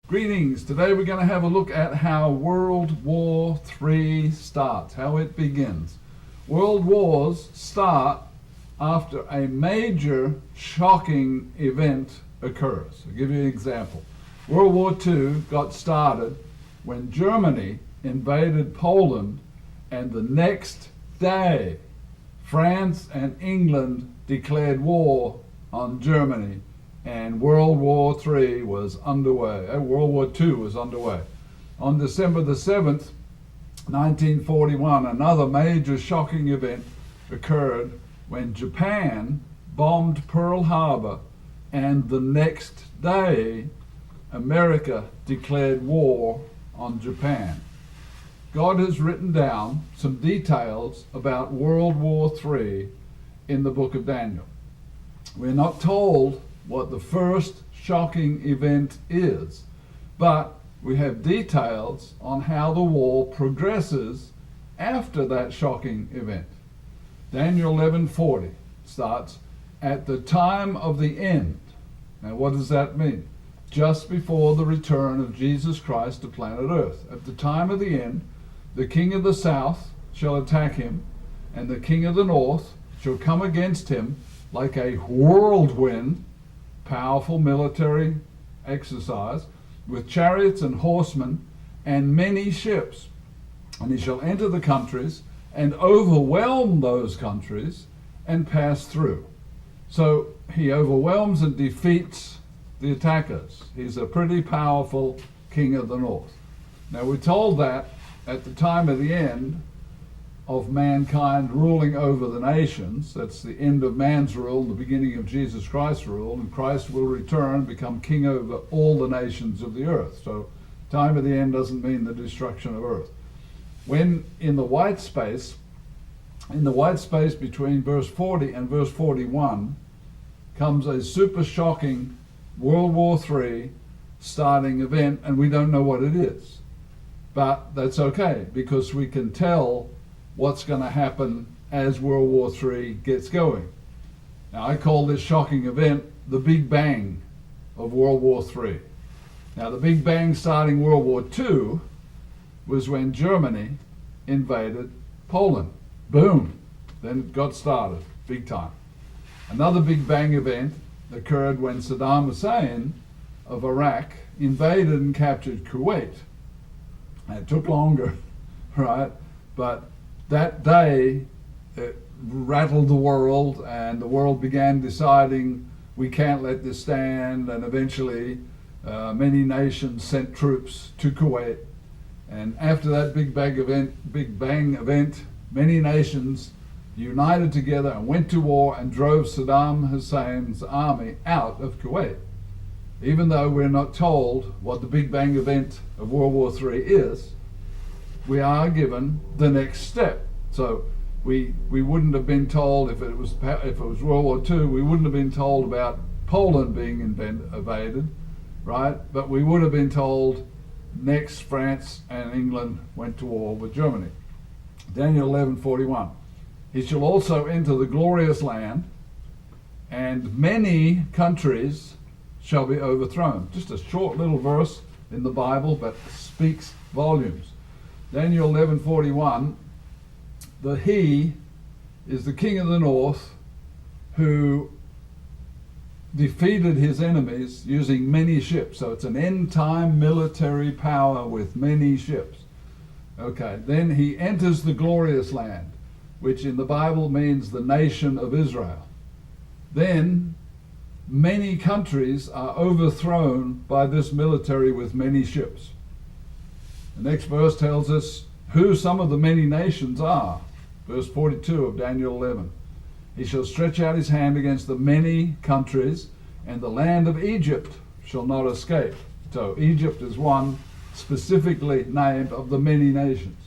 Greetings. Today we're going to have a look at how World War III starts, how it begins. World wars start after a major shocking event occurs. I'll give you an example. World War II got started when Germany invaded Poland, and the next day France and England declared war on Germany, and World War III was underway. World War II was underway. On December the 7th, 1941, another major shocking event occurred when Japan bombed Pearl Harbor, and the next day, America declared war on Japan. God has written down some details about World War III in the book of Daniel. We're not told what the first shocking event is, but we have details on how the war progresses after that shocking event. Daniel 11:40 starts, "At the time of the end." Now what does that mean? Just before the return of Jesus Christ to planet Earth. At the time of the end, the king of the south shall attack him, and the king of the north shall come against him like a whirlwind, powerful military exercise, with chariots and horsemen and many ships. And he shall enter the countries and overwhelm those countries and pass through. So he overwhelms and defeats the attackers. He's a pretty powerful king of the north. Now we're told that at the time of the end of mankind ruling over the nations, that's the end of man's rule, the beginning of Jesus Christ's rule, and Christ will return, become king over all the nations of the earth. So time of the end doesn't mean the destruction of earth. When in the white space between verse 40 and verse 41 comes a super shocking World War III starting event, and we don't know what it is. But that's okay, because we can tell what's going to happen as World War III gets going. Now I call this shocking event the Big Bang of World War III. Now the Big Bang starting World War II was when Germany invaded Poland. Boom! Then it got started, big time. Another Big Bang event occurred when Saddam Hussein of Iraq invaded and captured Kuwait. And it took longer, right? But that day, it rattled the world, and the world began deciding we can't let this stand, and eventually many nations sent troops to Kuwait. And after that Big Bang event, many nations united together and went to war and drove Saddam Hussein's army out of Kuwait. Even though we're not told what the Big Bang event of World War III is, we are given the next step. So we wouldn't have been told, if it was World War II, we wouldn't have been told about Poland being invaded, right? But we would have been told next France and England went to war with Germany. Daniel 11:41. He shall also enter the glorious land, and many countries shall be overthrown. Just a short little verse in the Bible, but speaks volumes. Daniel 11:41, the he is the king of the north who defeated his enemies using many ships. So it's an end-time military power with many ships. Okay, then he enters the glorious land, which in the Bible means the nation of Israel. Then many countries are overthrown by this military with many ships. The next verse tells us who some of the many nations are. Verse 42 of Daniel 11. He shall stretch out his hand against the many countries, and the land of Egypt shall not escape. So Egypt is one specifically named of the many nations.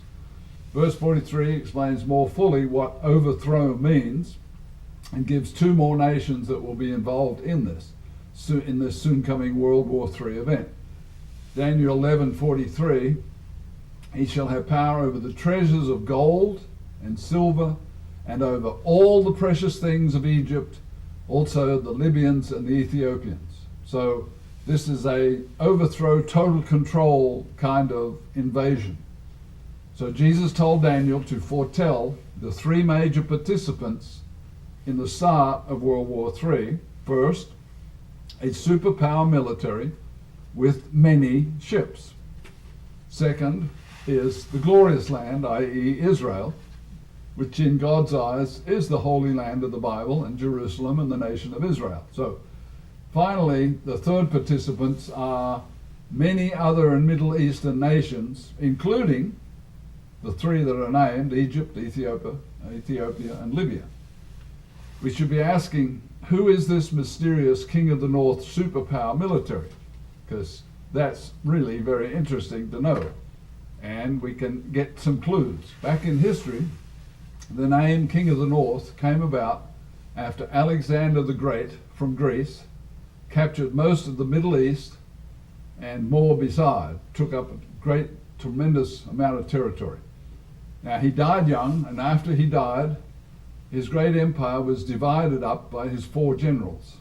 Verse 43 explains more fully what overthrow means, and gives two more nations that will be involved in this soon coming World War III event. Daniel 11:43, he shall have power over the treasures of gold and silver, and over all the precious things of Egypt, also the Libyans and the Ethiopians. So This is a overthrow, total control kind of invasion. So Jesus told Daniel to foretell the three major participants in the start of World War III. First, a superpower military with many ships. Second is the glorious land, i.e. Israel, which in God's eyes is the holy land of the Bible, and Jerusalem and the nation of Israel. So finally, the third participants are many other and Middle Eastern nations, including the three that are named, Egypt, Ethiopia, and Libya. We should be asking, who is this mysterious King of the North superpower military? Because that's really very interesting to know. And we can get some clues. Back in history, the name King of the North came about after Alexander the Great from Greece captured most of the Middle East and more beside, took up a great, tremendous amount of territory. Now, he died young, and after he died, his great empire was divided up by his four generals.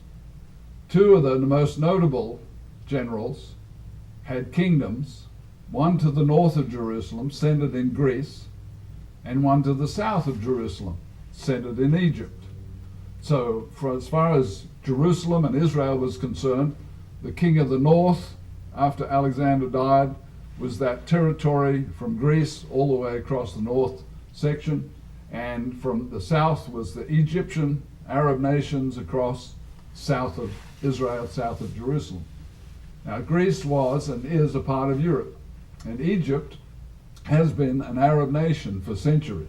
Two of the most notable generals had kingdoms, one to the north of Jerusalem, centered in Greece, and one to the south of Jerusalem, centered in Egypt. So, for as far as Jerusalem and Israel was concerned, the king of the north, after Alexander died, was that territory from Greece all the way across the north section, and from the south was the Egyptian Arab nations across south of Israel, south of Jerusalem. Now, Greece was and is a part of Europe, and Egypt has been an Arab nation for centuries.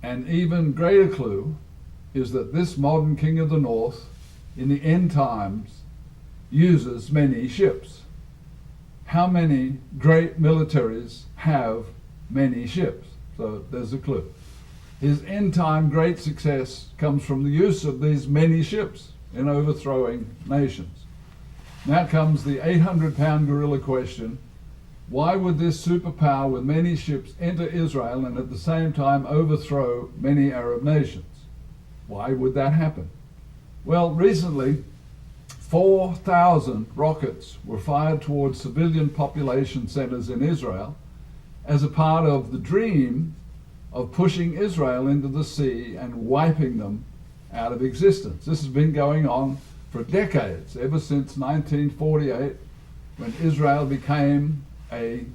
An even greater clue is that this modern king of the north in the end times uses many ships. How many great militaries have many ships? So there's a clue. His end time great success comes from the use of these many ships in overthrowing nations. Now comes the 800-pound gorilla question. Why would this superpower with many ships enter Israel and at the same time overthrow many Arab nations? Why would that happen? Well, recently, 4,000 rockets were fired towards civilian population centers in Israel as a part of the dream of pushing Israel into the sea and wiping them out of existence. This has been going on for decades, ever since 1948, when Israel became a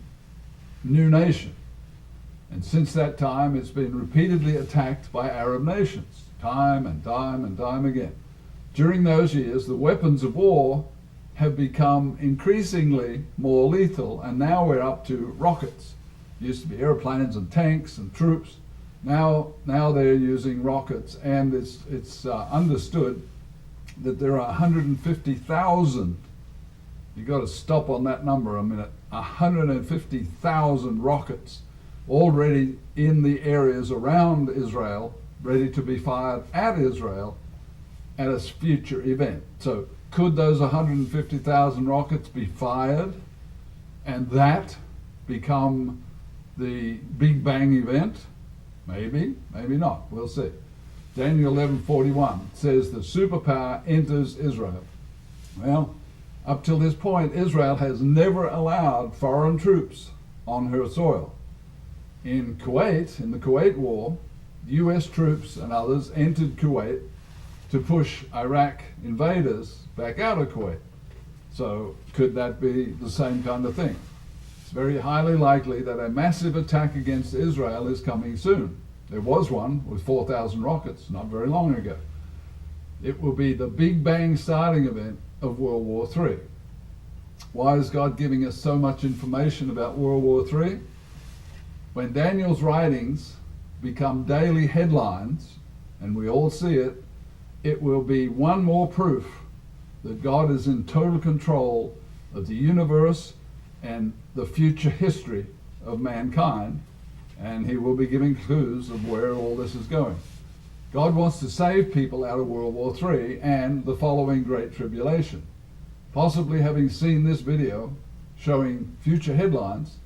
new nation. And since that time, it's been repeatedly attacked by Arab nations, time and time and time again. During those years, the weapons of war have become increasingly more lethal, and now we're up to rockets. It used to be airplanes and tanks and troops. Now they're using rockets, and it's understood that there are 150,000. You've got to stop on that number a minute. 150,000 rockets already in the areas around Israel, ready to be fired at Israel at a future event. So could those 150,000 rockets be fired and that become the Big Bang event? Maybe, maybe not. We'll see. Daniel 11:41 says the superpower enters Israel. Well, up till this point, Israel has never allowed foreign troops on her soil. In Kuwait, in the Kuwait War, U.S. troops and others entered Kuwait to push Iraq invaders back out of Kuwait. So could that be the same kind of thing? It's very highly likely that a massive attack against Israel is coming soon. There was one with 4,000 rockets not very long ago. It will be the Big Bang starting event of World War III. Why is God giving us so much information about World War III? When Daniel's writings become daily headlines, and we all see it, it will be one more proof that God is in total control of the universe and the future history of mankind, and he will be giving clues of where all this is going. God wants to save people out of World War III and the following Great Tribulation. Possibly having seen this video showing future headlines,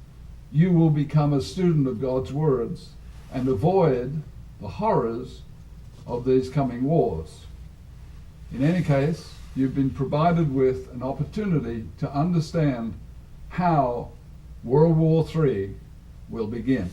you will become a student of God's words and avoid the horrors of these coming wars. In any case, you've been provided with an opportunity to understand how World War III will begin.